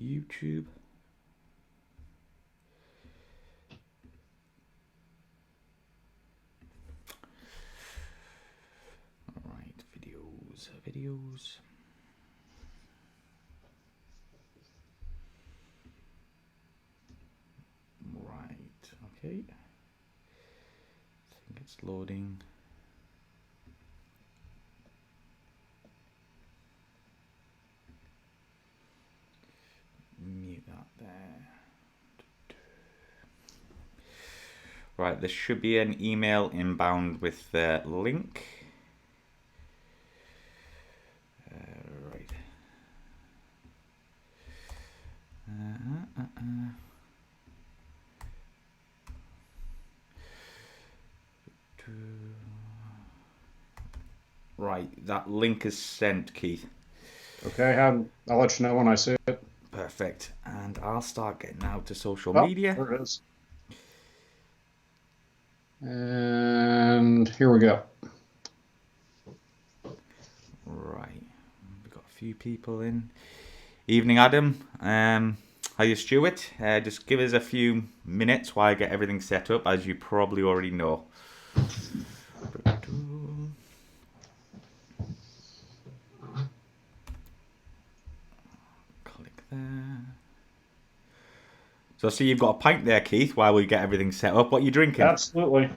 YouTube. All right, videos. Right, okay. I think it's loading. Mute that there. Right, there should be an email inbound with the link. Right. Right, that link is sent, Keith. Okay, I'll let you know when I see it. Perfect. And I'll start getting out to social Oh, media. there it is. And here we go. Right. We've got a few people in. Evening, Adam. How you, Stuart? Just give us a few minutes while I get everything set up, as you probably already know. Click there. So I see you've got a pint there, Keith, while we get everything set up. What are you drinking? Absolutely.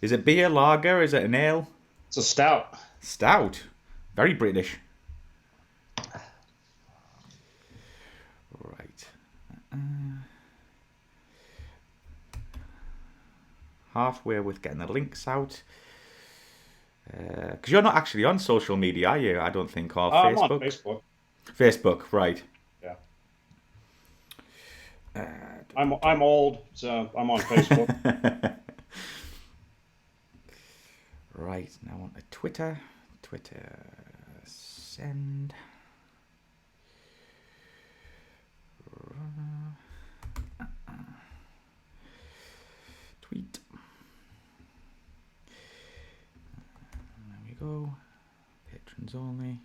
Is it beer, lager? Is it an ale? It's a stout. Stout. Very British. Right. Halfway with getting the links out. Because you're not actually on social media, are you? I don't think, or I'm on Facebook. Facebook. Facebook, right. Yeah. I'm old, so I'm on Facebook. Right, now on to Twitter. Twitter, send. Tweet. There we go. Patrons only.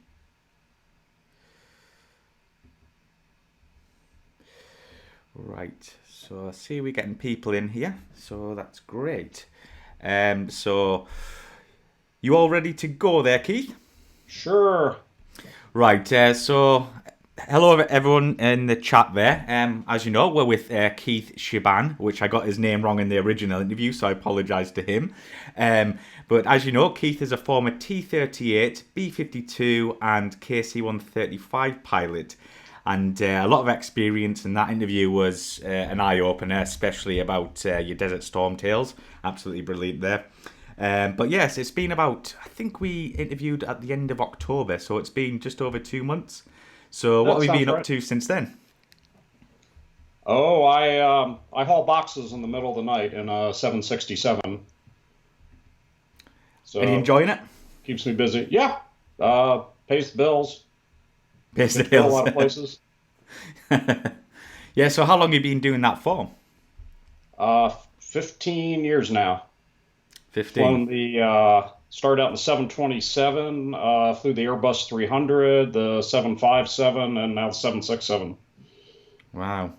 Right, so I see we're getting people in here, so that's great. So you all ready to go there, Keith? Sure. Right, so hello everyone in the chat there. As you know, we're with Keith Shiban, which I got his name wrong in the original interview, so I apologise to him. But as you know, Keith is a former T-38, B-52 and KC-135 pilot. And a lot of experience in that interview was an eye-opener, especially about your Desert Storm tales. Absolutely brilliant there. But yes, it's been about, I think we interviewed at the end of October, so it's been just over 2 months. So what That have you sounds been up right. to since then? Oh, I haul boxes in the middle of the night in a 767. Are you So enjoying it? keeps me busy. Yeah. Pays the bills. Pays the Get to go a bills. lot of places. Yeah, so how long have you been doing that for? 15 years now. 15. Flown the started out in the 727, flew the Airbus 300, the 757, and now the 767. Wow.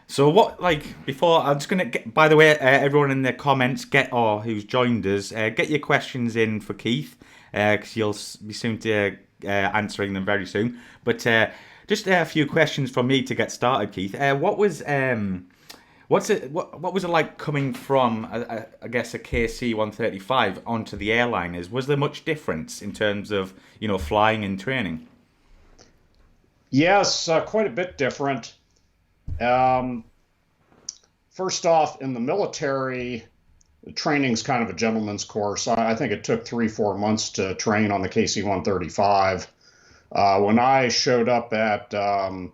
So what, like, before, I'm just going to get, by the way, everyone in the comments, who's joined us, get your questions in for Keith, because you'll be soon to answering them very soon. But just a few questions from me to get started, Keith. What was it like coming from, I guess, a KC-135 onto the airliners? Was there much difference in terms of, flying and training? Yes, quite a bit different. Um, First off, in the military, training's kind of a gentleman's course. I think it took 3, 4 months to train on the KC-135. When I showed up at the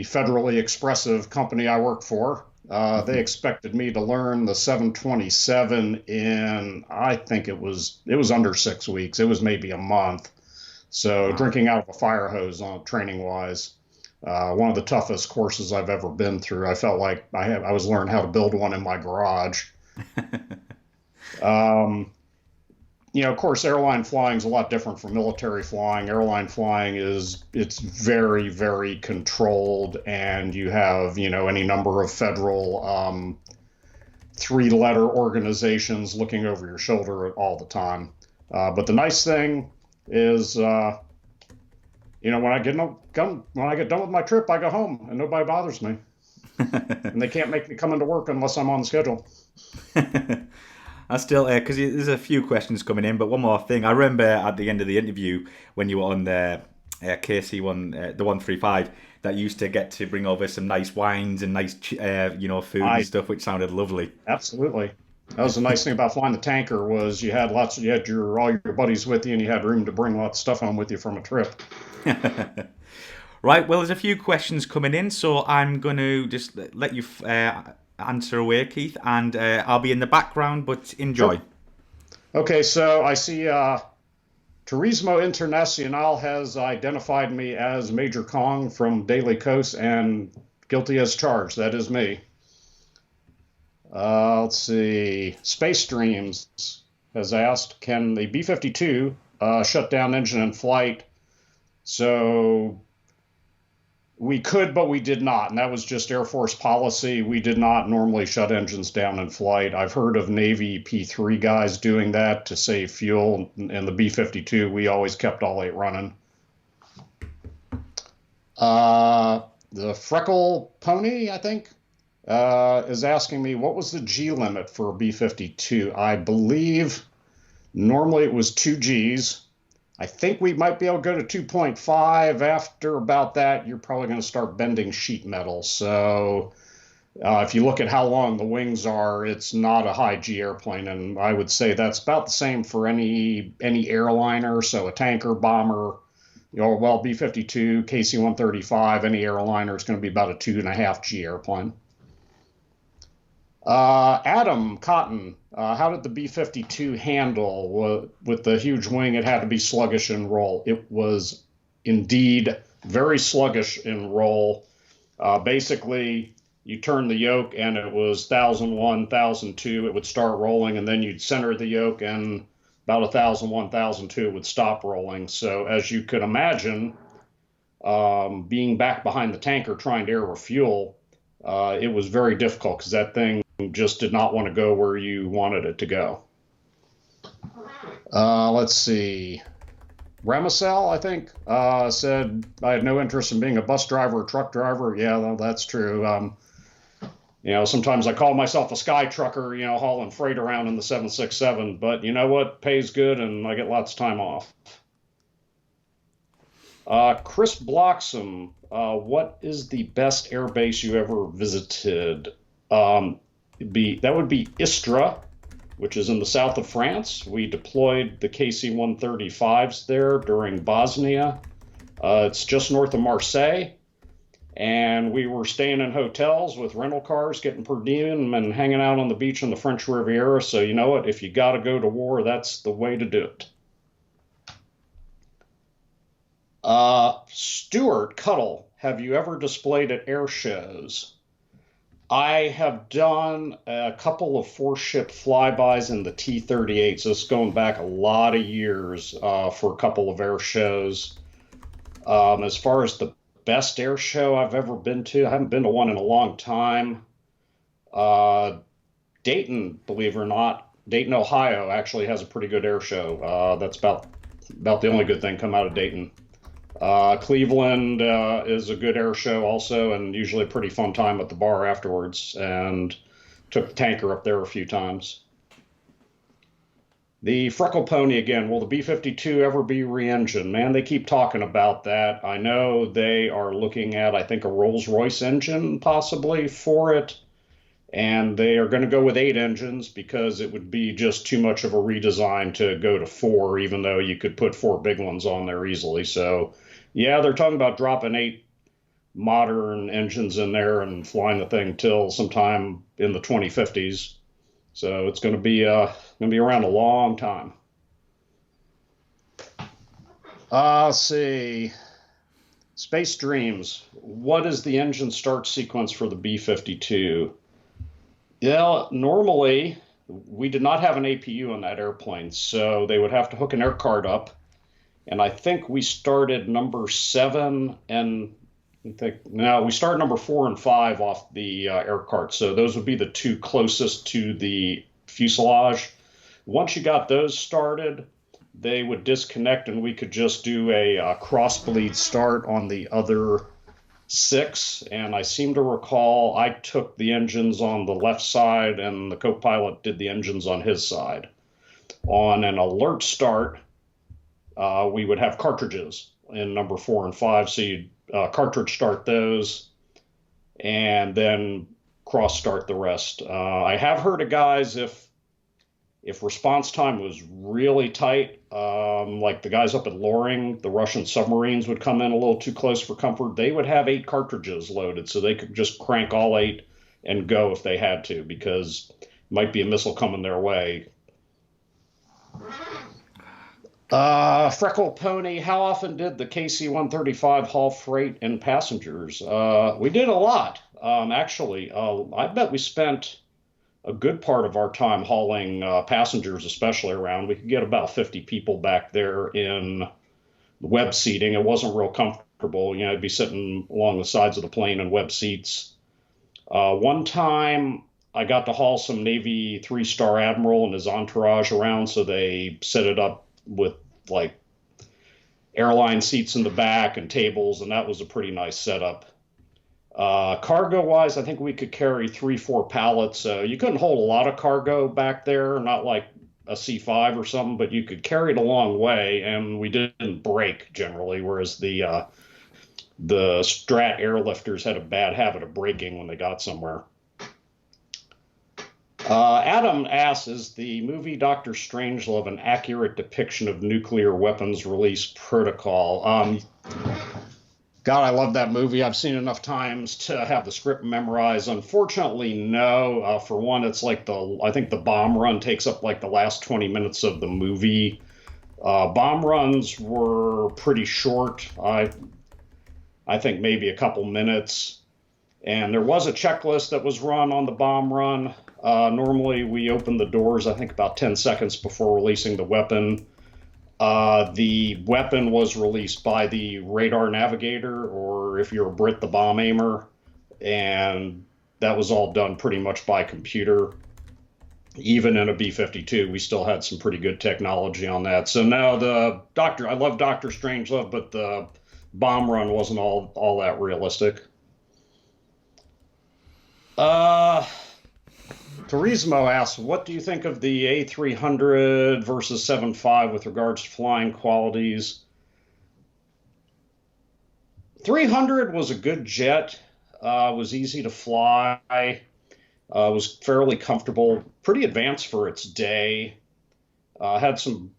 federally expressive company I worked for, they expected me to learn the 727 in, I think it was under 6 weeks. It was maybe a month. So Wow. drinking out of a fire hose on training wise, one of the toughest courses I've ever been through. I felt like I was learning how to build one in my garage. Um, Of course, airline flying is a lot different from military flying. Airline flying it's very, very controlled, and you have, any number of federal three-letter organizations looking over your shoulder all the time. But the nice thing is, when I get done with my trip, I go home and nobody bothers me, and they can't make me come into work unless I'm on the schedule. I still, because there's a few questions coming in, but one more thing. I remember at the end of the interview when you were on the KC1, the 135, that you used to get to bring over some nice wines and nice, food and I stuff, which sounded lovely. Absolutely. That was the nice thing about flying the tanker was you had your all your buddies with you, and you had room to bring lots of stuff home with you from a trip. Right, well, there's a few questions coming in, so I'm going to just let you answer away, Keith, and I'll be in the background, but Sure. enjoy. Okay, so I see Turismo Internacional has identified me as Major Kong from Daily Kos and guilty as charged. That is me. Let's see. Space Dreams has asked, can the B-52 shut down engine in flight? So we could, but we did not. And that was just Air Force policy. We did not normally shut engines down in flight. I've heard of Navy P3 guys doing that to save fuel. And the B-52, we always kept all eight running. The Freckle Pony, I think, is asking me what was the G limit for a B-52. I believe normally it was 2 Gs. I think we might be able to go to 2.5. After about that, you're probably going to start bending sheet metal. So if you look at how long the wings are, it's not a high G airplane, and I would say that's about the same for any airliner. So a tanker, bomber, B-52, KC-135, any airliner is going to be about a 2.5 G airplane. Adam Cotton, how did the B-52 handle with the huge wing? It had to be sluggish in roll. It was indeed very sluggish in roll. Basically, you turn the yoke and it was 1001, 1002. It would start rolling, and then you'd center the yoke, and about 1001, 1002 it would stop rolling. So as you could imagine, being back behind the tanker trying to air refuel, it was very difficult because that thing just did not want to go where you wanted it to go. Let's see. Ramacel, I think, said, I had no interest in being a bus driver or truck driver. Yeah, well, that's true. Sometimes I call myself a sky trucker, hauling freight around in the 767, but you know what? Pays good and I get lots of time off. Chris Bloxham, what is the best air base you ever visited? That would be Istres, which is in the south of France. We deployed the KC-135s there during Bosnia. It's just north of Marseille. And we were staying in hotels with rental cars, getting per diem, and hanging out on the beach in the French Riviera. So you know what? If you got to go to war, that's the way to do it. Stuart Cuttle, have you ever displayed at air shows? I have done a couple of four-ship flybys in the T-38, so it's going back a lot of years for a couple of air shows. As far as the best air show I've ever been to, I haven't been to one in a long time. Dayton, believe it or not, Dayton, Ohio actually has a pretty good air show. That's about the only good thing come out of Dayton. Cleveland is a good air show also, and usually a pretty fun time at the bar afterwards, and took the tanker up there a few times. The Freckle Pony again, will the B-52 ever be re-engined? Man, they keep talking about that. I know they are looking at, I think, a Rolls-Royce engine possibly for it, and they are going to go with 8 engines because it would be just too much of a redesign to go to 4, even though you could put 4 big ones on there easily. So yeah, they're talking about dropping 8 modern engines in there and flying the thing till sometime in the 2050s. So it's going to be around a long time. Let's see. Space Dreams. What is the engine start sequence for the B-52? Yeah, normally we did not have an APU on that airplane, so they would have to hook an air card up. And I think we started number 7 and we started number 4 and 5 off the air cart. So those would be the two closest to the fuselage. Once you got those started, they would disconnect and we could just do a cross bleed start on the other 6. And I seem to recall I took the engines on the left side and the co-pilot did the engines on his side. On an alert start, we would have cartridges in number 4 and 5. So you'd cartridge start those and then cross start the rest. I have heard of guys, if response time was really tight, like the guys up at Loring, the Russian submarines would come in a little too close for comfort. They would have 8 cartridges loaded so they could just crank all 8 and go if they had to, because it might be a missile coming their way. Freckle Pony, how often did the KC-135 haul freight and passengers? We did a lot, actually. I bet we spent a good part of our time hauling passengers, especially around. We could get about 50 people back there in web seating. It wasn't real comfortable. You know, I'd be sitting along the sides of the plane in web seats. One time I got to haul some Navy 3-star admiral and his entourage around, so they set it up with like airline seats in the back and tables, and that was a pretty nice setup. Cargo wise, I think we could carry 3-4 pallets. You couldn't hold a lot of cargo back there, not like a C5 or something, but you could carry it a long way, and we didn't break generally, whereas the Strat airlifters had a bad habit of breaking when they got somewhere. Adam asks, is the movie Dr. Strangelove an accurate depiction of nuclear weapons release protocol? God, I love that movie. I've seen it enough times to have the script memorized. Unfortunately, no. For one, it's like I think the bomb run takes up like the last 20 minutes of the movie. Bomb runs were pretty short. I think maybe a couple minutes. And there was a checklist that was run on the bomb run. Normally, we open the doors, I think, about 10 seconds before releasing the weapon. The weapon was released by the radar navigator, or if you're a Brit, the bomb aimer. And that was all done pretty much by computer. Even in a B-52, we still had some pretty good technology on that. So now I love Dr. Strangelove, but the bomb run wasn't all that realistic. Turismo asks, what do you think of the A300 versus 7.5 with regards to flying qualities? 300 was a good jet, was easy to fly, was fairly comfortable, pretty advanced for its day, had some,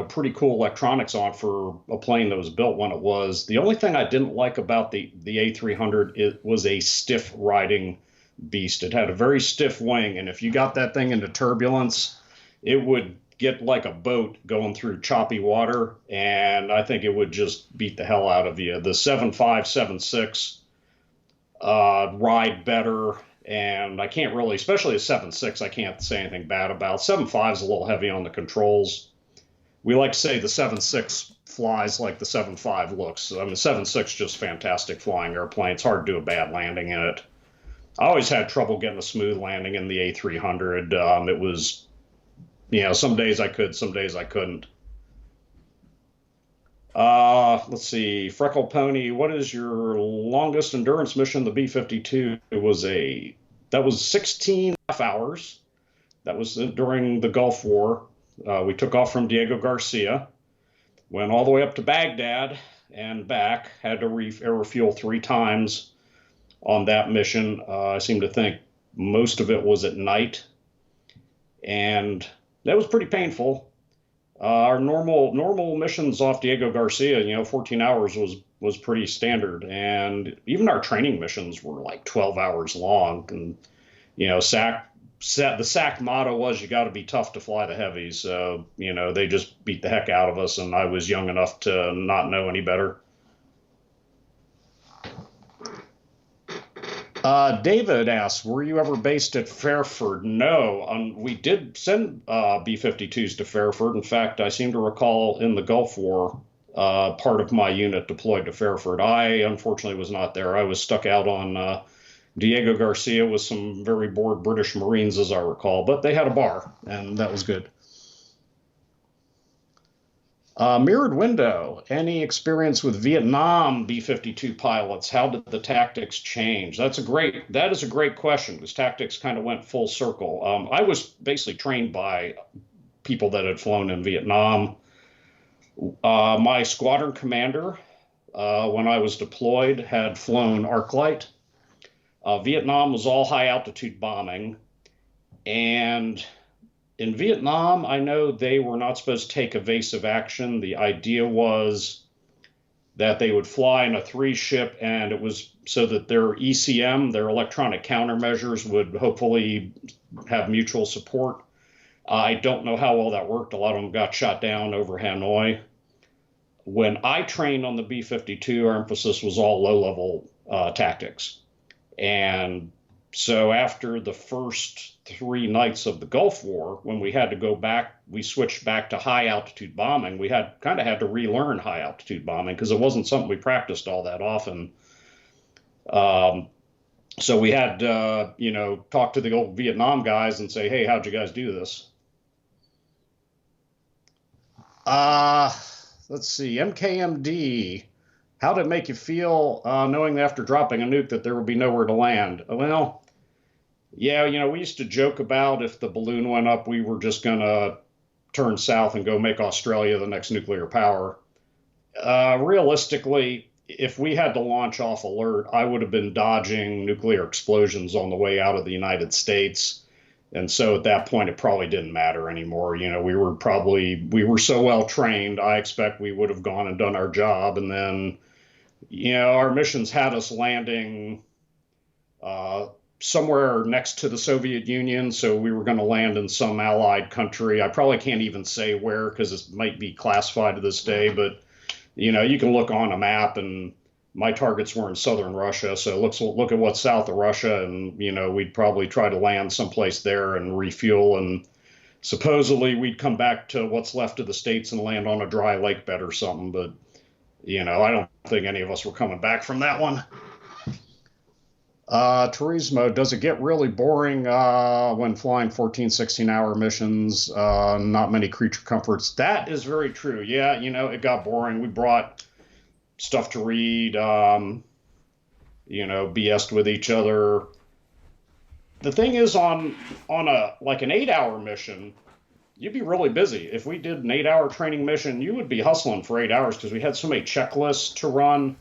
pretty cool electronics on for a plane that was built when it was. The only thing I didn't like about the A300, it was a stiff riding beast. It had a very stiff wing, and if you got that thing into turbulence, it would get like a boat going through choppy water, and I think it would just beat the hell out of you. The 7.5, 7.6 ride better, and I can't really, especially a 7.6, I can't say anything bad about. 7.5 is a little heavy on the controls. We like to say the 7.6 flies like the 7.5 looks. I mean, the 7.6 just fantastic flying airplane. It's hard to do a bad landing in it. I always had trouble getting a smooth landing in the A300. It was, some days I could, some days I couldn't. Let's see, Freckle Pony, what is your longest endurance mission? The B-52 that was 16.5 hours. That was during the Gulf War. We took off from Diego Garcia, went all the way up to Baghdad and back, had to air refuel 3 times. On that mission, I seem to think most of it was at night, and that was pretty painful. Our normal missions off Diego Garcia, 14 hours was pretty standard, and even our training missions were like 12 hours long. And the SAC motto was you got to be tough to fly the heavies. So they just beat the heck out of us, and I was young enough to not know any better. David asks, were you ever based at Fairford? No, we did send B-52s to Fairford. In fact, I seem to recall in the Gulf War, part of my unit deployed to Fairford. I unfortunately was not there. I was stuck out on Diego Garcia with some very bored British Marines, as I recall, but they had a bar, and that was good. Mirrored window. Any experience with Vietnam B-52 pilots? How did the tactics change? That is a great question because tactics kind of went full circle. I was basically trained by people that had flown in Vietnam. My squadron commander, when I was deployed, had flown Arclight. Vietnam was all high altitude bombing, and in Vietnam, I know they were not supposed to take evasive action. The idea was that they would fly in a three ship, and it was so that their ECM, their electronic countermeasures, would hopefully have mutual support. I don't know how well that worked. A lot of them got shot down over Hanoi. When I trained on the B-52, our emphasis was all low-level tactics. And so after the first 3 nights of the Gulf War, when we had to go back, we switched back to high altitude bombing. We had to relearn high altitude bombing because it wasn't something we practiced all that often. So we had talk to the old Vietnam guys and say, hey, how'd you guys do this? Let's see, MKMD. How did it make you feel knowing that after dropping a nuke that there would be nowhere to land? Well, yeah, we used to joke about if the balloon went up, we were just going to turn south and go make Australia the next nuclear power. Realistically, if we had to launch off alert, I would have been dodging nuclear explosions on the way out of the United States. And so at that point, it probably didn't matter anymore. We were so well trained, I expect we would have gone and done our job. And then, our missions had us landing somewhere next to the Soviet Union. So we were going to land in some allied country. I probably can't even say where because it might be classified to this day. But, you can look on a map and my targets were in southern Russia. So look at what's south of Russia. And, we'd probably try to land someplace there and refuel. And supposedly we'd come back to what's left of the States and land on a dry lake bed or something. But, I don't think any of us were coming back from that one. Turismo, does it get really boring when flying 14, 16-hour missions? Not many creature comforts. That is very true. Yeah, it got boring. We brought stuff to read, BS'd with each other. The thing is, on an 8-hour mission, you'd be really busy. If we did an 8-hour training mission, you would be hustling for 8 hours because we had so many checklists to run.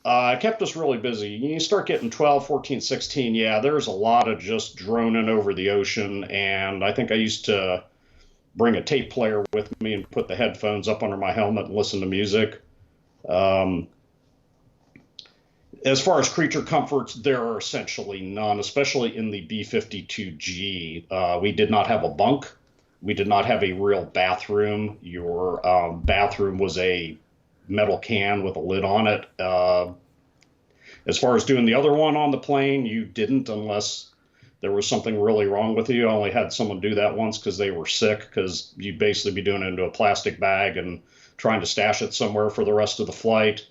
It kept us really busy. You start getting 12, 14, 16. Yeah, there's a lot of just droning over the ocean. And I think I used to bring a tape player with me and put the headphones up under my helmet and listen to music. As far as creature comforts, there are essentially none, especially in the B-52G. We did not have a bunk. We did not have a real bathroom. Your bathroom was a metal can with a lid on it. As far as doing the other one on the plane, you didn't unless there was something really wrong with you. I only had someone do that once because they were sick, because you'd basically be doing it into a plastic bag and trying to stash it somewhere for the rest of the flight.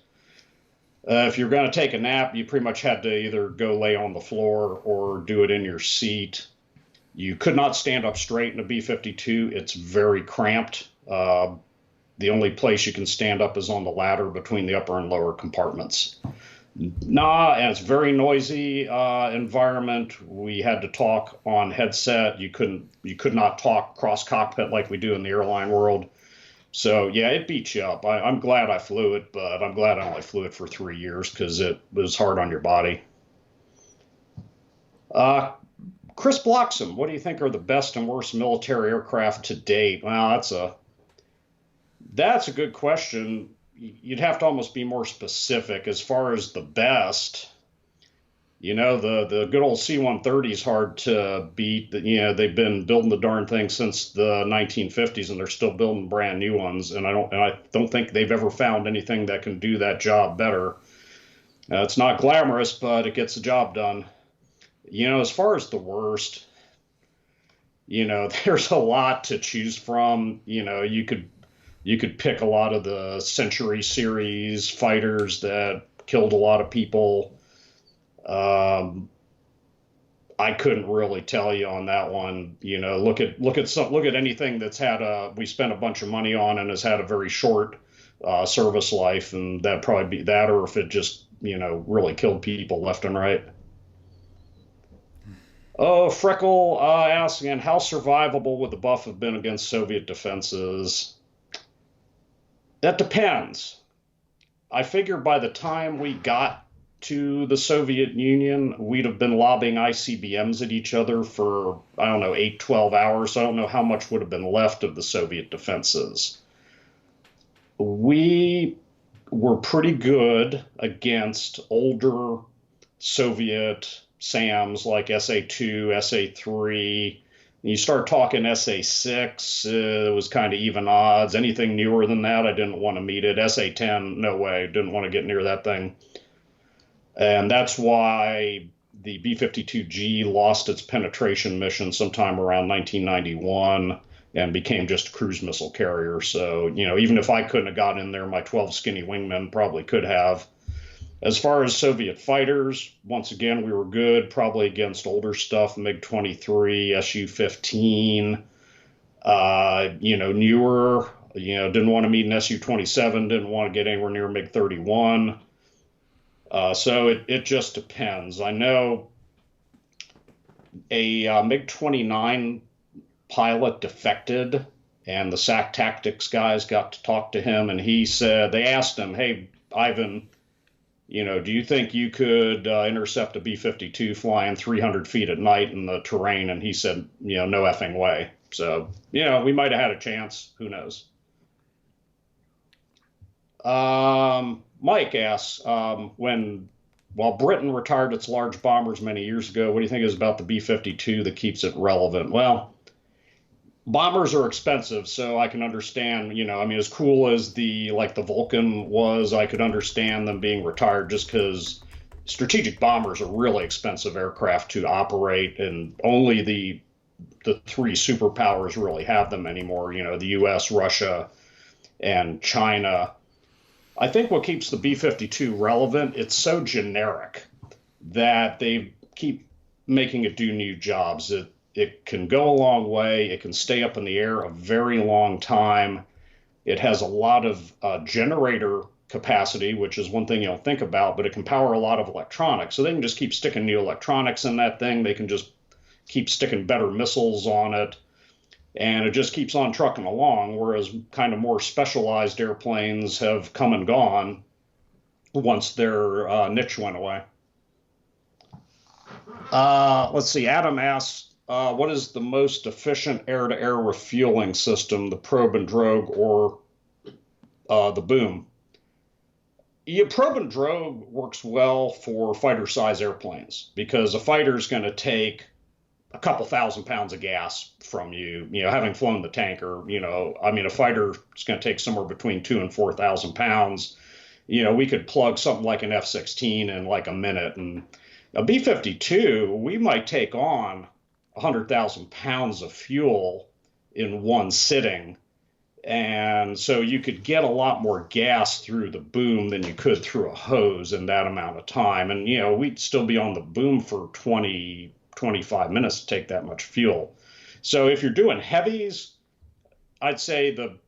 If you're going to take a nap, you pretty much had to either go lay on the floor or do it in your seat. You could not stand up straight in a B-52. It's very cramped. The only place you can stand up is on the ladder between the upper and lower compartments. And it's a very noisy environment. We had to talk on headset. You could not talk cross cockpit like we do in the airline world. So yeah, it beats you up. I'm glad I flew it, but I'm glad I only flew it for 3 years because it was hard on your body. Chris Bloxham, what do you think are the best and worst military aircraft to date? Well, that's a good question. You'd have to almost be more specific. As far as the best, the good old C-130 is hard to beat. They've been building the darn thing since the 1950s, and they're still building brand new ones. And I don't think they've ever found anything that can do that job better. It's not glamorous, but it gets the job done. As far as the worst, there's a lot to choose from. You could pick a lot of the Century series fighters that killed a lot of people. Um, I couldn't really tell you on that one. Look at anything that's we spent a bunch of money on and has had a very short service life, and that'd probably be that, or if it just really killed people left and right. Oh, Freckle asking, how survivable would the buff have been against Soviet defenses? That depends. I figure by the time we got to the Soviet Union, we'd have been lobbing ICBMs at each other for, I don't know, 8, 12 hours. So I don't know how much would have been left of the Soviet defenses. We were pretty good against older Soviet SAMs like SA2, SA3. You start talking SA6, it was kind of even odds. Anything newer than that, I didn't want to meet it. SA10, no way, didn't want to get near that thing. And that's why the B-52G lost its penetration mission sometime around 1991 and became just a cruise missile carrier. So, even if I couldn't have gotten in there, my 12 skinny wingmen probably could have. As far as Soviet fighters, once again, we were good, probably against older stuff, MiG-23, Su-15, newer, didn't want to meet an Su-27, didn't want to get anywhere near MiG-31. So it just depends. I know a MiG-29 pilot defected, and the SAC Tactics guys got to talk to him, and they asked him, hey, Ivan, do you think you could intercept a B-52 flying 300 feet at night in the terrain? And he said, no effing way. So, we might have had a chance. Who knows? Mike asks, while Britain retired its large bombers many years ago, what do you think is about the B-52 that keeps it relevant? Well, bombers are expensive, so I can understand, as cool as the Vulcan was, I could understand them being retired just because strategic bombers are really expensive aircraft to operate, and only the three superpowers really have them anymore, the US, Russia, and China. I think what keeps the B-52 relevant, it's so generic that they keep making it do new jobs. It can go a long way. It can stay up in the air a very long time. It has a lot of generator capacity, which is one thing you don't think about, but it can power a lot of electronics. So they can just keep sticking new electronics in that thing. They can just keep sticking better missiles on it. And it just keeps on trucking along, whereas kind of more specialized airplanes have come and gone once their niche went away. Let's see. Adam asks, what is the most efficient air-to-air refueling system, the probe and drogue or the boom? Yeah, probe and drogue works well for fighter-size airplanes because a fighter is going to take a couple 1,000 pounds of gas from you, having flown the tanker, a fighter is going to take somewhere between 2,000 and 4,000 pounds. We could plug something like an F-16 in like a minute, and a B-52, we might take on 100,000 pounds of fuel in one sitting. And so you could get a lot more gas through the boom than you could through a hose in that amount of time. And, we'd still be on the boom for 20, 25 minutes to take that much fuel. So if you're doing heavies, I'd say the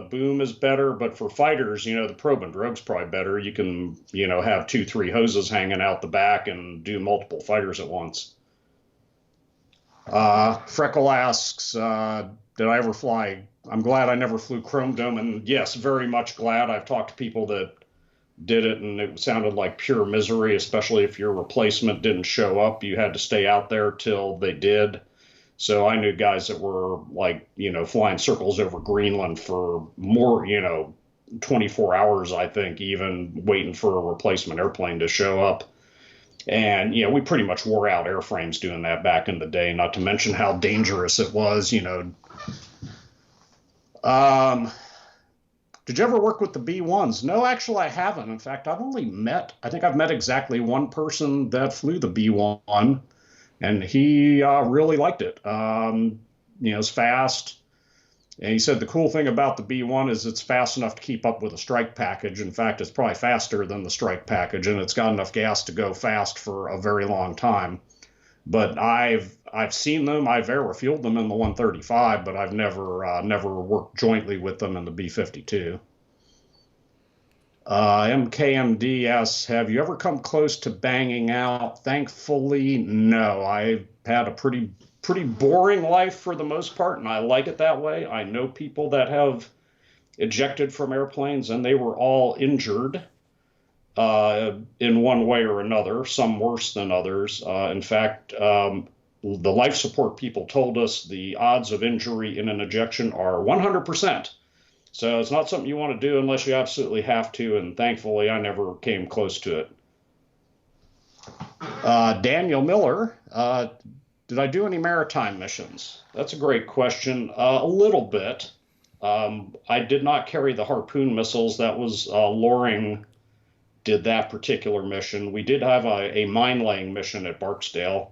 boom is better, but for fighters, the probe and drogue's probably better. You can, have 2, 3 hoses hanging out the back and do multiple fighters at once. Freckle asks, did I ever fly? I'm glad I never flew Chrome Dome, and yes, very much glad. I've talked to people that did it, and it sounded like pure misery, especially if your replacement didn't show up. You had to stay out there till they did. So I knew guys that were flying circles over Greenland for more, 24 hours, I think, even waiting for a replacement airplane to show up. And, we pretty much wore out airframes doing that back in the day, not to mention how dangerous it was, Did you ever work with the B-1s? No, actually, I haven't. In fact, I think I've met exactly one person that flew the B-1, and he really liked it. It's fast. And he said the cool thing about the B-1 is it's fast enough to keep up with a strike package. In fact, it's probably faster than the strike package, and it's got enough gas to go fast for a very long time. But I've seen them. I've air refueled them in the 135, but I've never worked jointly with them in the B-52. MKMD asks, have you ever come close to banging out? Thankfully, no. I've had a pretty boring life for the most part, and I like it that way. I know people that have ejected from airplanes, and they were all injured in one way or another, some worse than others. In fact, the life support people told us the odds of injury in an ejection are 100%. So it's not something you want to do unless you absolutely have to, and thankfully I never came close to it. Daniel Miller, did I do any maritime missions? That's a great question. A little bit. I did not carry the Harpoon missiles. That was Loring did that particular mission. We did have a mine laying mission at Barksdale.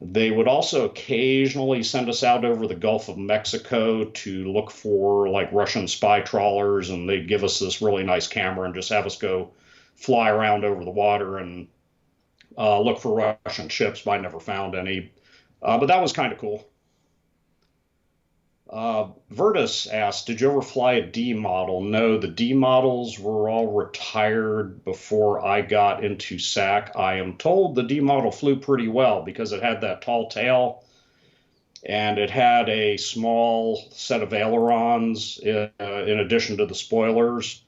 They would also occasionally send us out over the Gulf of Mexico to look for like Russian spy trawlers, and they'd give us this really nice camera and just have us go fly around over the water and look for Russian ships, but I never found any. But that was kind of cool. Vertus asked, did you ever fly a D model? No, the D models were all retired before I got into SAC. I am told the D model flew pretty well because it had that tall tail and it had a small set of ailerons in addition to the spoilers.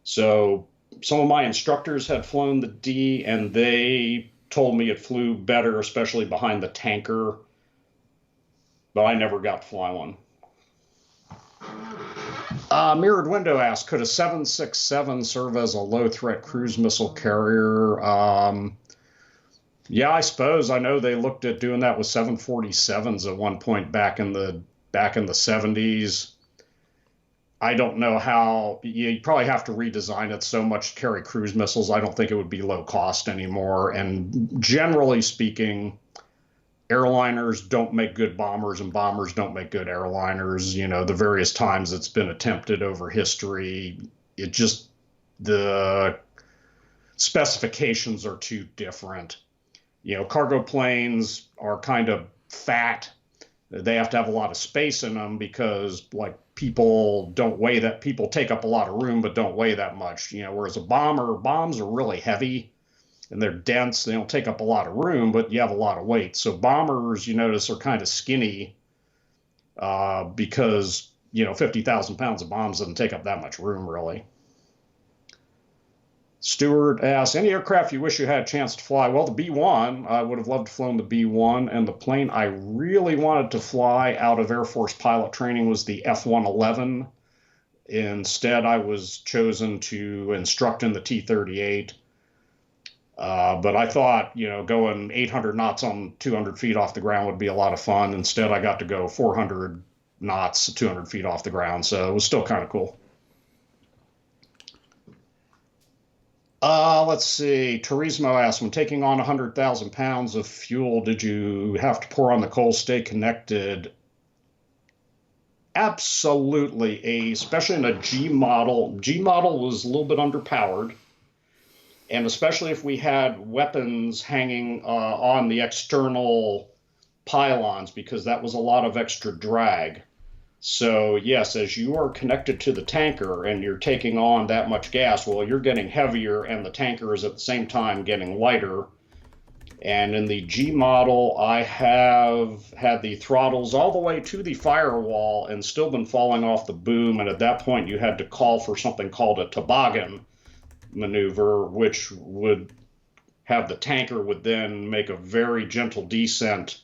So some of my instructors had flown the D and they told me it flew better, especially behind the tanker, but I never got to fly one. Mirrored Window asks, could a 767 serve as a low-threat cruise missile carrier? Yeah, I suppose. I know they looked at doing that with 747s at one point back in the 70s. I don't know how. You probably have to redesign it so much to carry cruise missiles. I don't think it would be low cost anymore. And generally speaking, airliners don't make good bombers and bombers don't make good airliners. You know, the various times it's been attempted over history, the specifications are too different. You know, cargo planes are kind of fat. They have to have a lot of space in them because like people take up a lot of room but don't weigh that much. You know, whereas bombs are really heavy and they're dense. They don't take up a lot of room, but you have a lot of weight. So bombers, you notice, are kind of skinny because, 50,000 pounds of bombs doesn't take up that much room, really. Stewart asks, any aircraft you wish you had a chance to fly? Well, the B-1, I would have loved to flown the B-1, and the plane I really wanted to fly out of Air Force pilot training was the F-111. Instead, I was chosen to instruct in the T-38. But I thought, going 800 knots on 200 feet off the ground would be a lot of fun. Instead, I got to go 400 knots, 200 feet off the ground. So it was still kind of cool. Let's see. Turismo asks, when taking on 100,000 pounds of fuel, did you have to pour on the coal, stay connected? Absolutely. Especially in a G model. G model was a little bit underpowered. And especially if we had weapons hanging on the external pylons, because that was a lot of extra drag. So yes, as you are connected to the tanker and you're taking on that much gas, well, you're getting heavier and the tanker is at the same time getting lighter. And in the G model, I have had the throttles all the way to the firewall and still been falling off the boom. And at that point, you had to call for something called a toboggan maneuver, which would have the tanker would then make a very gentle descent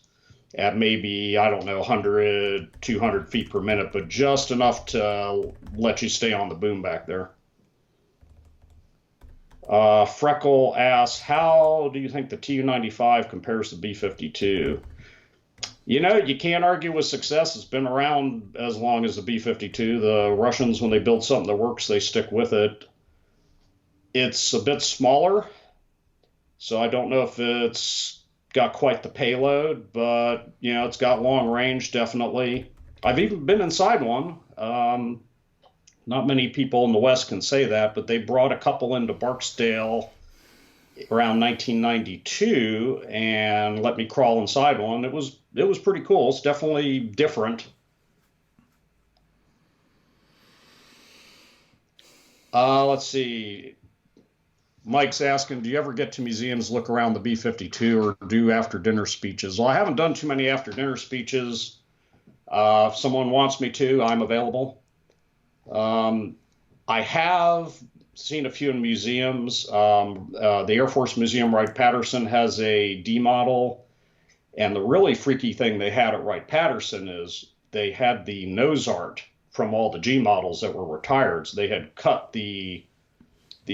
at maybe, 100, 200 feet per minute, but just enough to let you stay on the boom back there. Freckle asks, how do you think the Tu-95 compares to B-52? You can't argue with success. It's been around as long as the B-52. The Russians, when they build something that works, they stick with it. It's a bit smaller, so I don't know if it's got quite the payload, but it's got long range, definitely. I've even been inside one. Not many people in the West can say that, but they brought a couple into Barksdale around 1992 and let me crawl inside one. It was pretty cool. It's definitely different. Let's see. Mike's asking, do you ever get to museums, look around the B-52, or do after dinner speeches? Well, I haven't done too many after dinner speeches. If someone wants me to, I'm available. I have seen a few in museums. The Air Force Museum Wright-Patterson has a D model. And the really freaky thing they had at Wright-Patterson is they had the nose art from all the G models that were retired. So they had cut the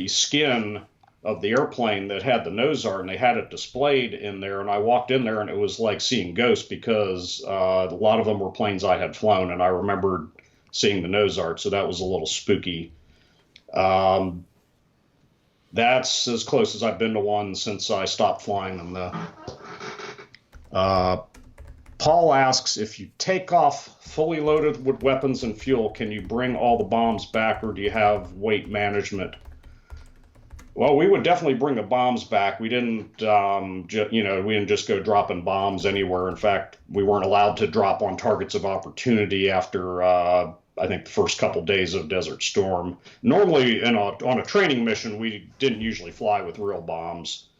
skin of the airplane that had the nose art, and they had it displayed in there. And I walked in there, and it was like seeing ghosts, because a lot of them were planes I had flown, and I remembered seeing the nose art. So that was a little spooky. That's as close as I've been to one since I stopped flying them, though. Paul asks, if you take off fully loaded with weapons and fuel, can you bring all the bombs back, or do you have weight management? Well, we would definitely bring the bombs back. We didn't, we didn't just go dropping bombs anywhere. In fact, we weren't allowed to drop on targets of opportunity after, I think, the first couple days of Desert Storm. Normally, on a training mission, we didn't usually fly with real bombs.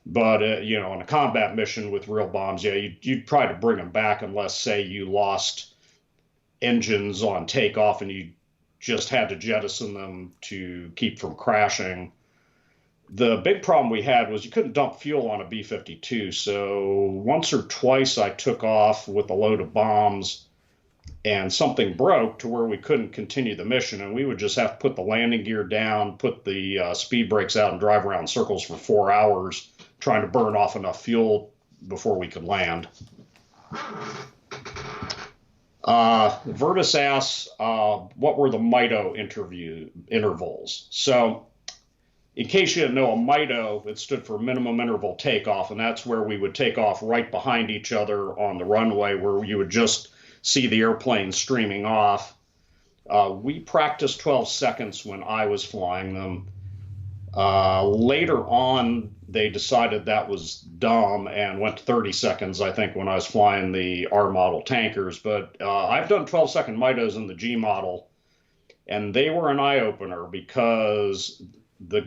But, on a combat mission with real bombs, yeah, you'd try to bring them back unless, say, you lost engines on takeoff and you just had to jettison them to keep from crashing. The big problem we had was you couldn't dump fuel on a B-52. So once or twice I took off with a load of bombs and something broke to where we couldn't continue the mission. And we would just have to put the landing gear down, put the speed brakes out, and drive around in circles for 4 hours trying to burn off enough fuel before we could land. Vertus asks, what were the MITO intervals? So, in case you didn't know, a MITO, it stood for minimum interval takeoff, and that's where we would take off right behind each other on the runway, where you would just see the airplane streaming off. We practiced 12 seconds when I was flying them. Later on, they decided that was dumb and went to 30 seconds, I think, when I was flying the R model tankers. But I've done 12-second MITOs in the G model, and they were an eye-opener, because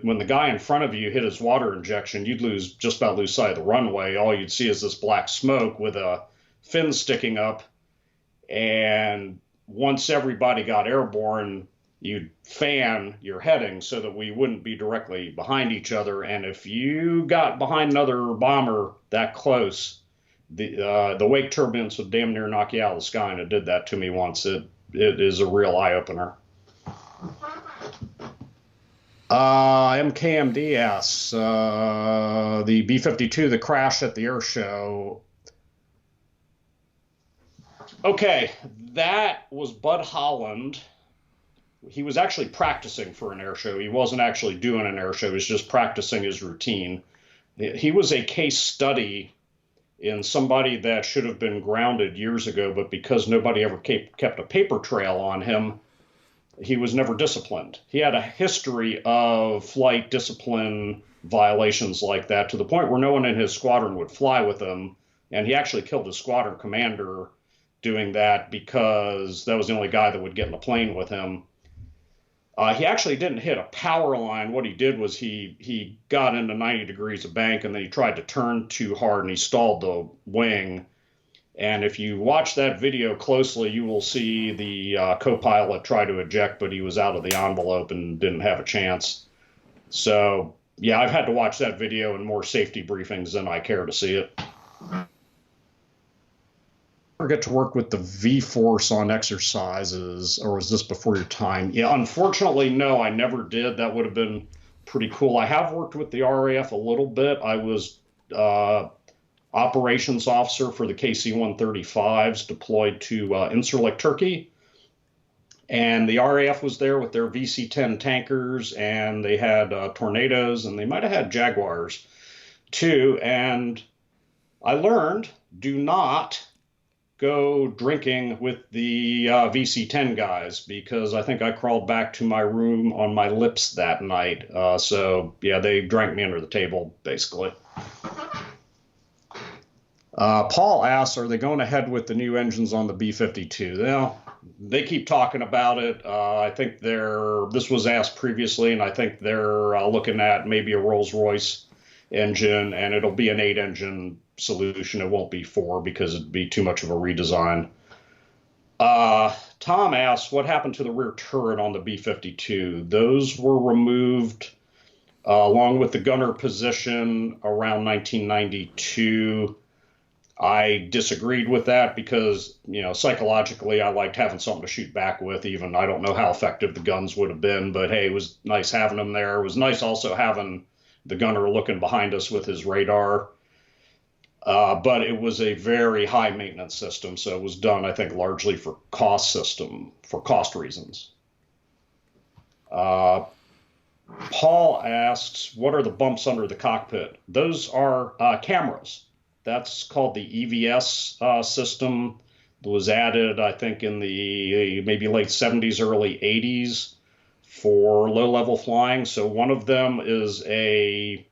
when the guy in front of you hit his water injection, you'd just about lose sight of the runway. All you'd see is this black smoke with a fin sticking up. And once everybody got airborne, you'd fan your heading so that we wouldn't be directly behind each other. And if you got behind another bomber that close, the wake turbulence would damn near knock you out of the sky, and it did that to me once. It is a real eye-opener. MKMD asks, the B-52, the crash at the air show. Okay, that was Bud Holland. He was actually practicing for an air show. He wasn't actually doing an air show. He was just practicing his routine. He was a case study in somebody that should have been grounded years ago, but because nobody ever kept a paper trail on him, he was never disciplined. He had a history of flight discipline violations like that, to the point where no one in his squadron would fly with him. And he actually killed his squadron commander doing that, because that was the only guy that would get in the plane with him. He actually didn't hit a power line. What he did was he got into 90 degrees of bank, and then he tried to turn too hard, and he stalled the wing. And if you watch that video closely, you will see the co-pilot try to eject, but he was out of the envelope and didn't have a chance. So, yeah, I've had to watch that video in more safety briefings than I care to see it. Ever get to work with the V-Force on exercises, or was this before your time? Yeah, unfortunately, no, I never did. That would have been pretty cool. I have worked with the RAF a little bit. I operations officer for the KC-135s deployed to Incirlik, Turkey. And the RAF was there with their VC-10 tankers, and they had Tornadoes, and they might have had Jaguars too. And I learned, do not go drinking with the VC-10 guys, because I think I crawled back to my room on my lips that night. So yeah, they drank me under the table, basically. Paul asks, are they going ahead with the new engines on the B-52? Well, they keep talking about it. I think this was asked previously, and I think they're looking at maybe a Rolls-Royce engine, and it'll be an 8-engine solution. It won't be 4 because it'd be too much of a redesign. Tom asks, what happened to the rear turret on the B-52? Those were removed along with the gunner position around 1992. I disagreed with that because, psychologically, I liked having something to shoot back with. Even I don't know how effective the guns would have been, but hey, it was nice having them there. It was nice also having the gunner looking behind us with his radar. But it was a very high maintenance system, so it was done, I think, largely for cost reasons. Paul asks, what are the bumps under the cockpit? Those are cameras. That's called the EVS system that was added, I think, in the maybe late 70s, early 80s for low-level flying. So one of them is a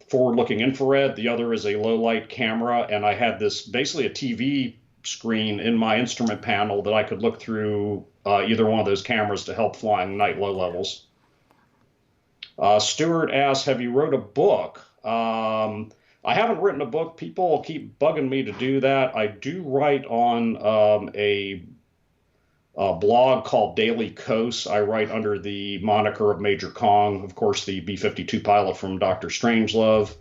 forward-looking infrared. The other is a low-light camera. And I had this basically a TV screen in my instrument panel that I could look through either one of those cameras to help flying night low levels. Stuart asks, have you wrote a book? I haven't written a book. People keep bugging me to do that. I do write on a blog called Daily Coast. I write under the moniker of Major Kong, of course, the B-52 pilot from Dr. Strangelove.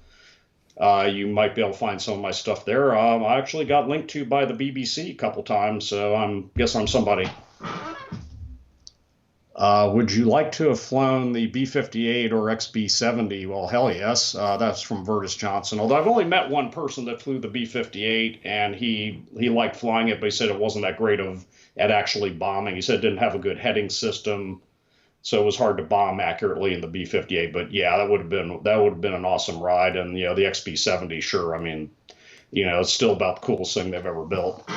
You might be able to find some of my stuff there. I actually got linked to by the BBC a couple times, so I guess I'm somebody. Would you like to have flown the B-58 or XB-70? Well, hell yes. That's from Vertus Johnson. Although I've only met one person that flew the B-58, and he liked flying it, but he said it wasn't that great at actually bombing. He said it didn't have a good heading system, so it was hard to bomb accurately in the B-58. But yeah, that would have been an awesome ride. And the XB-70, sure. I mean, it's still about the coolest thing they've ever built.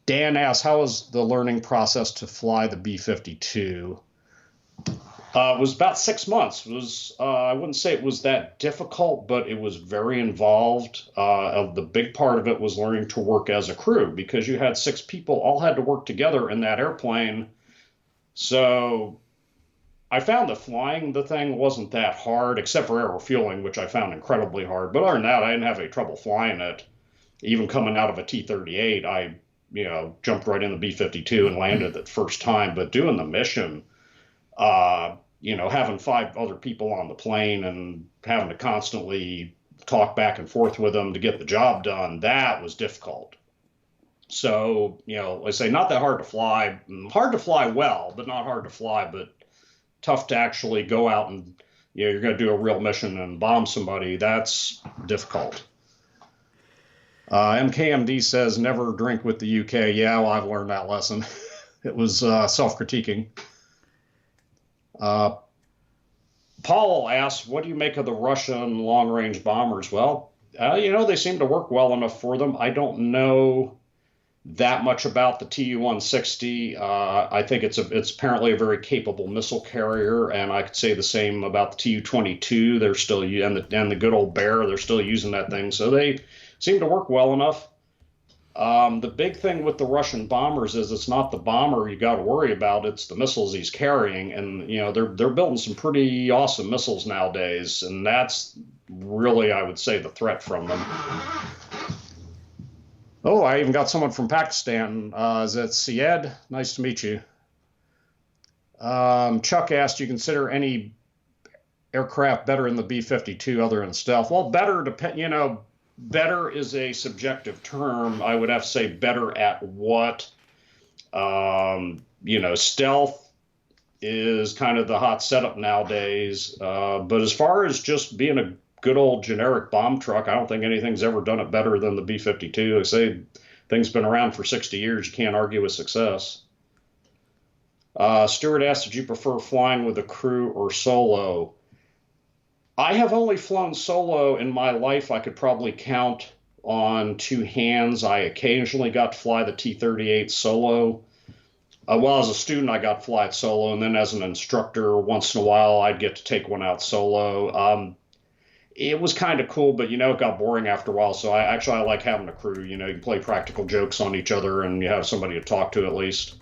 Dan asks, how was the learning process to fly the B-52? It was about 6 months. It was, I wouldn't say it was that difficult, but it was very involved. The big part of it was learning to work as a crew, because you had 6 people all had to work together in that airplane. So I found that flying the thing wasn't that hard, except for air refueling, which I found incredibly hard. But other than that, I didn't have any trouble flying it. Even coming out of a T-38, I jumped right in the B-52 and landed it the first time. But doing the mission, having 5 other people on the plane and having to constantly talk back and forth with them to get the job done, that was difficult. So, I say not that hard to fly well, but not hard to fly, but tough to actually go out and, you're going to do a real mission and bomb somebody. That's difficult. MKMD says, never drink with the UK. Yeah, well, I've learned that lesson. It was self-critiquing. Paul asks, what do you make of the Russian long-range bombers? Well, they seem to work well enough for them. I don't know that much about the Tu-160. I think it's apparently a very capable missile carrier, and I could say the same about the Tu-22. They're still and the good old Bear. They're still using that thing, so they seem to work well enough. The big thing with the Russian bombers is it's not the bomber you got to worry about; it's the missiles he's carrying, and they're building some pretty awesome missiles nowadays, and that's really, I would say, the threat from them. Oh, I even got someone from Pakistan. Is that Syed? Nice to meet you. Chuck asked, do you consider any aircraft better in the B-52 other than stealth? Well, better better is a subjective term. I would have to say better at what? Stealth is kind of the hot setup nowadays. But as far as just being a good old generic bomb truck. I don't think anything's ever done it better than the B-52. They say thing's been around for 60 years. You can't argue with success. Stuart asked, did you prefer flying with a crew or solo? I have only flown solo in my life. I could probably count on two hands. I occasionally got to fly the T-38 solo. Well, as a student, I got to fly it solo, and then as an instructor, once in a while, I'd get to take one out solo. It was kind of cool, but it got boring after a while. So I like having a crew. You can play practical jokes on each other, and you have somebody to talk to at least.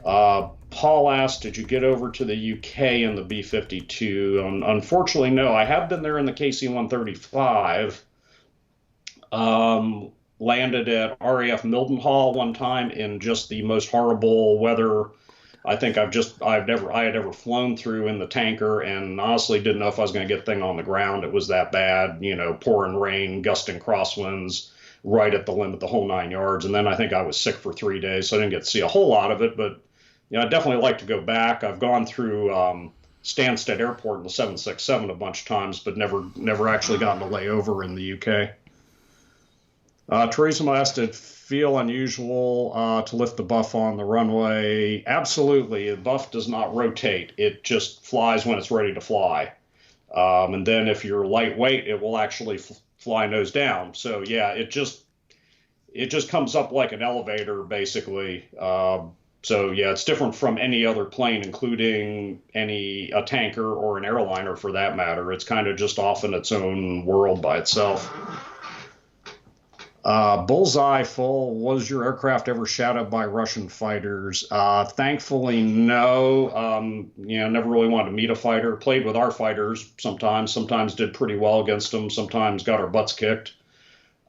Paul asked, did you get over to the UK in the B-52? Unfortunately, no. I have been there in the KC-135. Landed at RAF Mildenhall one time in just the most horrible weather I think I had ever flown through in the tanker, and honestly didn't know if I was going to get the thing on the ground. It was that bad, pouring rain, gusting crosswinds, right at the limit, the whole 9 yards. And then I think I was sick for 3 days, so I didn't get to see a whole lot of it. But I'd definitely like to go back. I've gone through Stansted Airport in the 767 a bunch of times, but never actually gotten to lay over in the UK. Teresa asked, did it feel unusual to lift the buff on the runway? Absolutely. The buff does not rotate. It just flies when it's ready to fly. And then if you're lightweight, it will actually fly nose down. So yeah, it just comes up like an elevator, basically. So yeah, it's different from any other plane, including a tanker or an airliner for that matter. It's kind of just off in its own world by itself. Bullseye full. Was your aircraft ever shot up by Russian fighters? Thankfully, no. Never really wanted to meet a fighter. Played with our fighters sometimes did pretty well against them, sometimes got our butts kicked.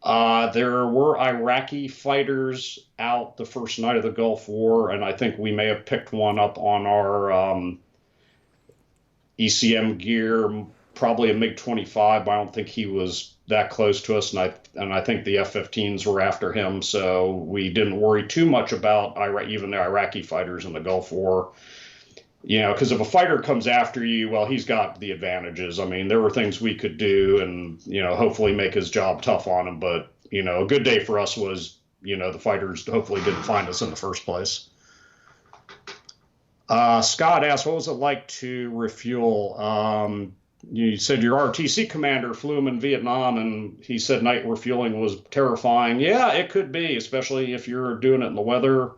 There were Iraqi fighters out the first night of the Gulf War, and I think we may have picked one up on our ECM gear, probably a MiG-25, but I don't think he was that close to us, and I think the F-15s were after him, so we didn't worry too much about even the Iraqi fighters in the Gulf War. Because if a fighter comes after you, well, he's got the advantages. I mean, there were things we could do and, hopefully make his job tough on him. But, a good day for us was, the fighters hopefully didn't find us in the first place. Scott asked, what was it like to refuel? You said your ROTC commander flew him in Vietnam, and he said night refueling was terrifying. Yeah, it could be, especially if you're doing it in the weather.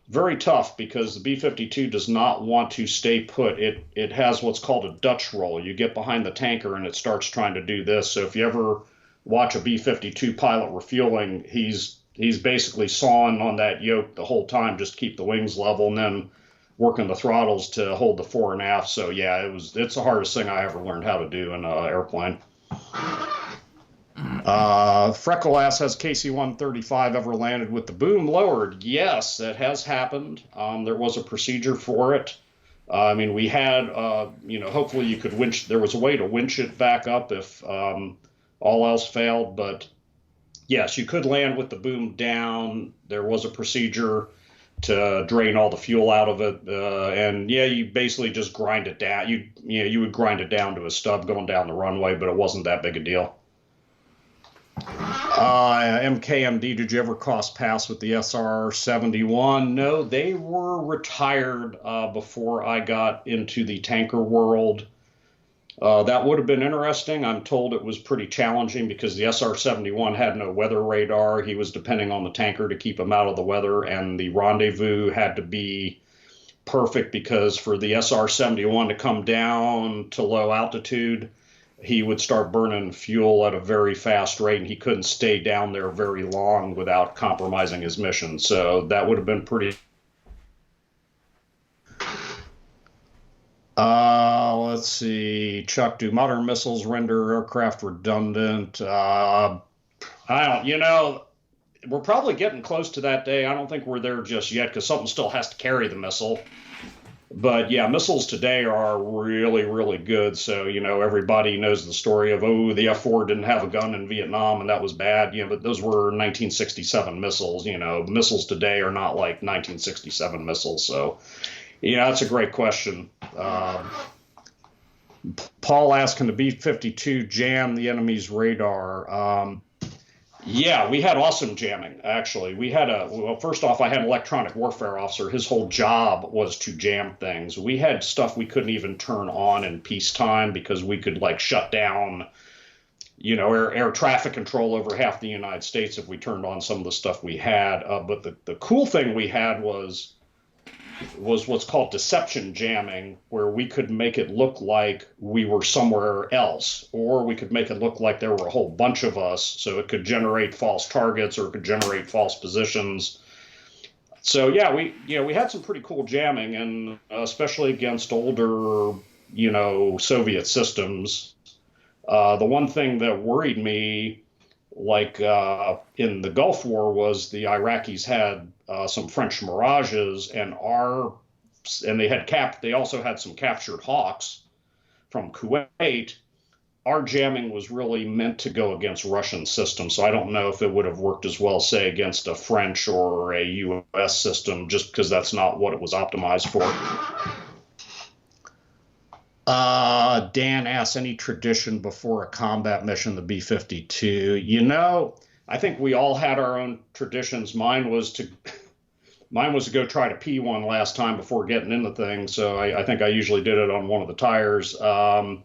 Very tough because the B-52 does not want to stay put. It has what's called a Dutch roll. You get behind the tanker and it starts trying to do this. So if you ever watch a B-52 pilot refueling, he's basically sawing on that yoke the whole time just to keep the wings level, and then working the throttles to hold the fore and aft. So yeah, it's the hardest thing I ever learned how to do in an airplane. Freckle asks, has KC-135 ever landed with the boom lowered? Yes, that has happened. There was a procedure for it. We had, hopefully you could winch. There was a way to winch it back up if all else failed. But yes, you could land with the boom down. There was a procedure to drain all the fuel out of it. And yeah, you basically just grind it down. You would grind it down to a stub going down the runway, but it wasn't that big a deal. MKMD, did you ever cross paths with the SR-71? No, they were retired before I got into the tanker world. That would have been interesting. I'm told it was pretty challenging because the SR-71 had no weather radar. He was depending on the tanker to keep him out of the weather, and the rendezvous had to be perfect because for the SR-71 to come down to low altitude, he would start burning fuel at a very fast rate, and he couldn't stay down there very long without compromising his mission. So that would have been pretty. Let's see. Chuck, do modern missiles render aircraft redundant? I don't, we're probably getting close to that day. I don't think we're there just yet because something still has to carry the missile. But yeah, missiles today are really, really good. So, everybody knows the story of, the F-4 didn't have a gun in Vietnam and that was bad. But those were 1967 missiles. Missiles today are not like 1967 missiles. So, that's a great question. Paul asking the B-52 jam the enemy's radar. Yeah, we had awesome jamming, actually. Well, first off, I had an electronic warfare officer. His whole job was to jam things. We had stuff we couldn't even turn on in peacetime because we could like shut down, air traffic control over half the United States if we turned on some of the stuff we had. But the cool thing we had was what's called deception jamming, where we could make it look like we were somewhere else, or we could make it look like there were a whole bunch of us, so it could generate false targets or it could generate false positions. So yeah, we had some pretty cool jamming, and especially against older, Soviet systems. The one thing that worried me, like in the Gulf War, was the Iraqis had some French Mirages, and they also had some captured Hawks from Kuwait. Our jamming was really meant to go against Russian systems, so I don't know if it would have worked as well, say, against a French or a U.S. system, just because that's not what it was optimized for. Dan asks, any tradition before a combat mission, the B-52? I think we all had our own traditions. Mine was to go try to pee one last time before getting in the thing. So I think I usually did it on one of the tires. The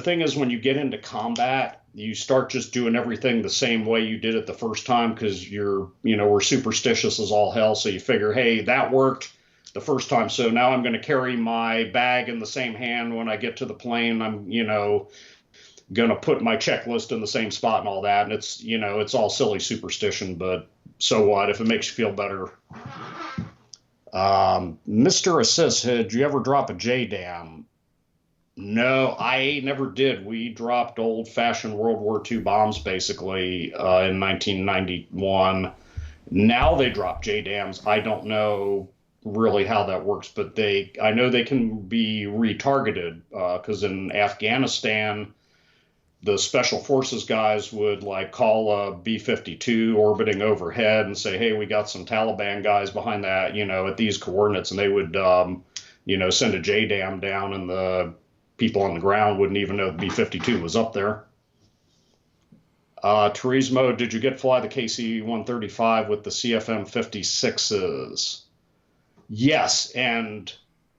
thing is, when you get into combat, you start just doing everything the same way you did it the first time because we're superstitious as all hell. So you figure, hey, that worked the first time, so now I'm going to carry my bag in the same hand when I get to the plane. I'm, going to put my checklist in the same spot and all that. And it's all silly superstition, but so what if it makes you feel better? Mr. Assist, did you ever drop a JDAM? No, I never did. We dropped old-fashioned World War II bombs basically in 1991. Now they drop JDAMs. I don't know really how that works, but I know they can be retargeted because in Afghanistan, the special forces guys would like call a B-52 orbiting overhead and say, hey, we got some Taliban guys behind that, at these coordinates, and they would, send a JDAM down, and the people on the ground wouldn't even know the B-52 was up there. Turismo, did you get to fly the KC-135 with the CFM56s? Yes, and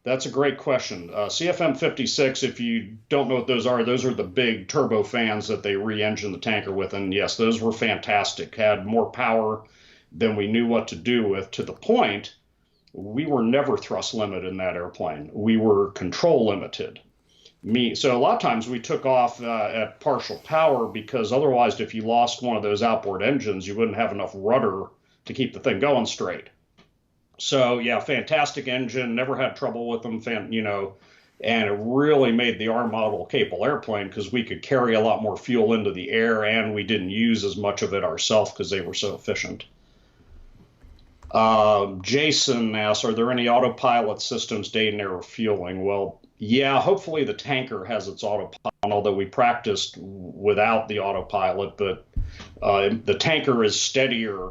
that's a great question. CFM56, if you don't know what those are the big turbofans that they re-engine the tanker with, and yes, those were fantastic, had more power than we knew what to do with, to the point we were never thrust limited in that airplane. We were control limited. So a lot of times we took off at partial power because otherwise if you lost one of those outboard engines, you wouldn't have enough rudder to keep the thing going straight. So yeah, fantastic engine, never had trouble with them, and it really made the R model a capable airplane because we could carry a lot more fuel into the air and we didn't use as much of it ourselves because they were so efficient. Jason asks, are there any autopilot systems dating air refueling? Well, yeah, hopefully the tanker has its autopilot, although we practiced without the autopilot, but the tanker is steadier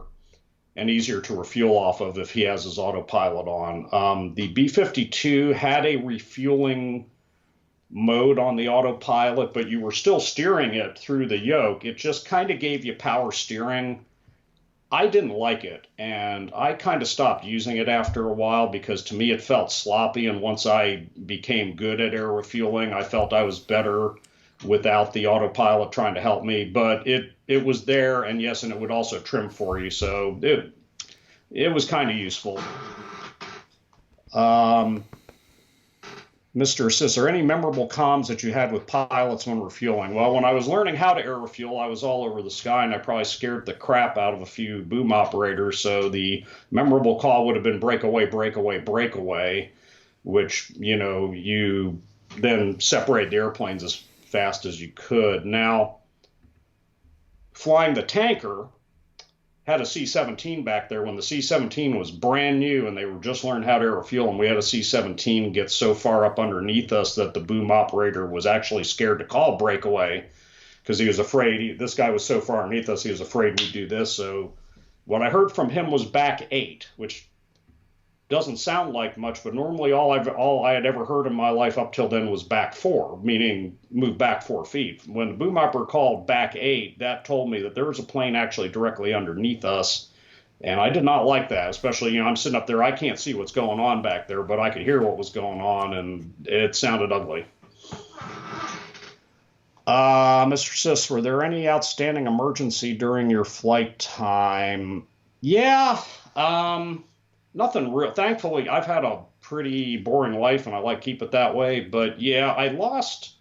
and easier to refuel off of if he has his autopilot on. The B-52 had a refueling mode on the autopilot, but you were still steering it through the yoke. It just kind of gave you power steering. I didn't like it, and I kind of stopped using it after a while because to me it felt sloppy, and once I became good at air refueling, I felt I was better without the autopilot trying to help me, but it was there, and yes, and it would also trim for you, so it was kind of useful. Mr. Assist, are any memorable comms that you had with pilots when refueling? Well, when I was learning how to air refuel, I was all over the sky, and I probably scared the crap out of a few boom operators, so the memorable call would have been breakaway, breakaway, breakaway, which, you then separate the airplanes as fast as you could. Now, flying the tanker, had a C-17 back there when the C-17 was brand new and they were just learning how to air refuel, and we had a C-17 get so far up underneath us that the boom operator was actually scared to call breakaway because he was afraid. This guy was so far underneath us, he was afraid we'd do this. So what I heard from him was back 8, which doesn't sound like much, but normally all I had ever heard in my life up till then was back 4, meaning move back 4 feet. When the boom operator called back 8, that told me that there was a plane actually directly underneath us, and I did not like that. Especially, I'm sitting up there, I can't see what's going on back there, but I could hear what was going on, and it sounded ugly. Mr. Sis, were there any outstanding emergency during your flight time? Yeah. Nothing real. Thankfully, I've had a pretty boring life, and I like to keep it that way. But yeah, I lost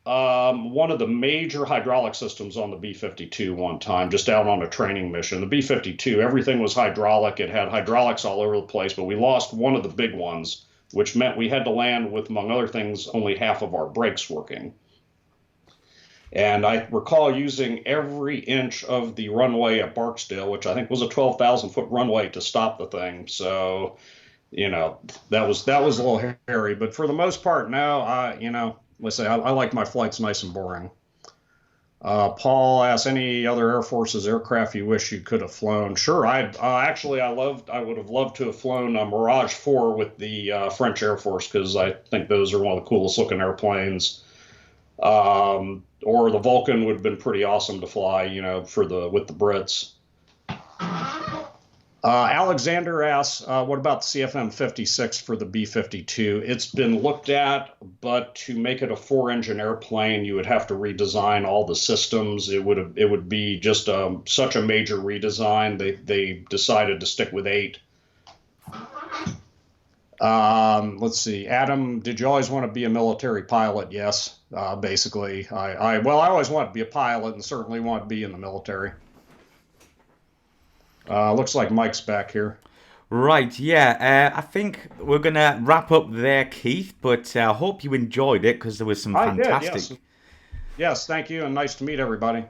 one of the major hydraulic systems on the B-52 one time, just out on a training mission. The B-52, everything was hydraulic. It had hydraulics all over the place, but we lost one of the big ones, which meant we had to land with, among other things, only half of our brakes working. And I recall using every inch of the runway at Barksdale, which I think was a 12,000-foot runway, to stop the thing. So, that was a little hairy. But for the most part, no. Let's say I like my flights nice and boring. Paul asks, any other Air Force's aircraft you wish you could have flown? Sure, I would have loved to have flown a Mirage 4 with the French Air Force, because I think those are one of the coolest looking airplanes. Or the Vulcan would have been pretty awesome to fly, with the Brits. Alexander asks, what about the CFM56 for the B-52? It's been looked at, but to make it a 4-engine airplane, you would have to redesign all the systems. It would be just such a major redesign. They decided to stick with 8. Let's see. Adam, did you always want to be a military pilot? Yes. Basically, I always wanted to be a pilot, and certainly want to be in the military. Looks like Mike's back here. Right, yeah. I think we're going to wrap up there, Keith, but I hope you enjoyed it, because there was some fantastic... Yes. Yes, thank you, and nice to meet everybody.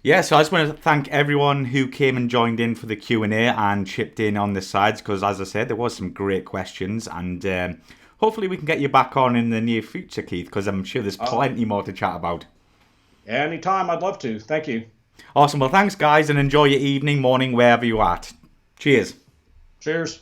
Yeah, so I just want to thank everyone who came and joined in for the Q&A and chipped in on the sides, because as I said, there was some great questions, and hopefully we can get you back on in the near future, Keith, because I'm sure there's plenty more to chat about. Anytime, I'd love to. Thank you. Awesome. Well, thanks, guys, and enjoy your evening, morning, wherever you're at. Cheers. Cheers.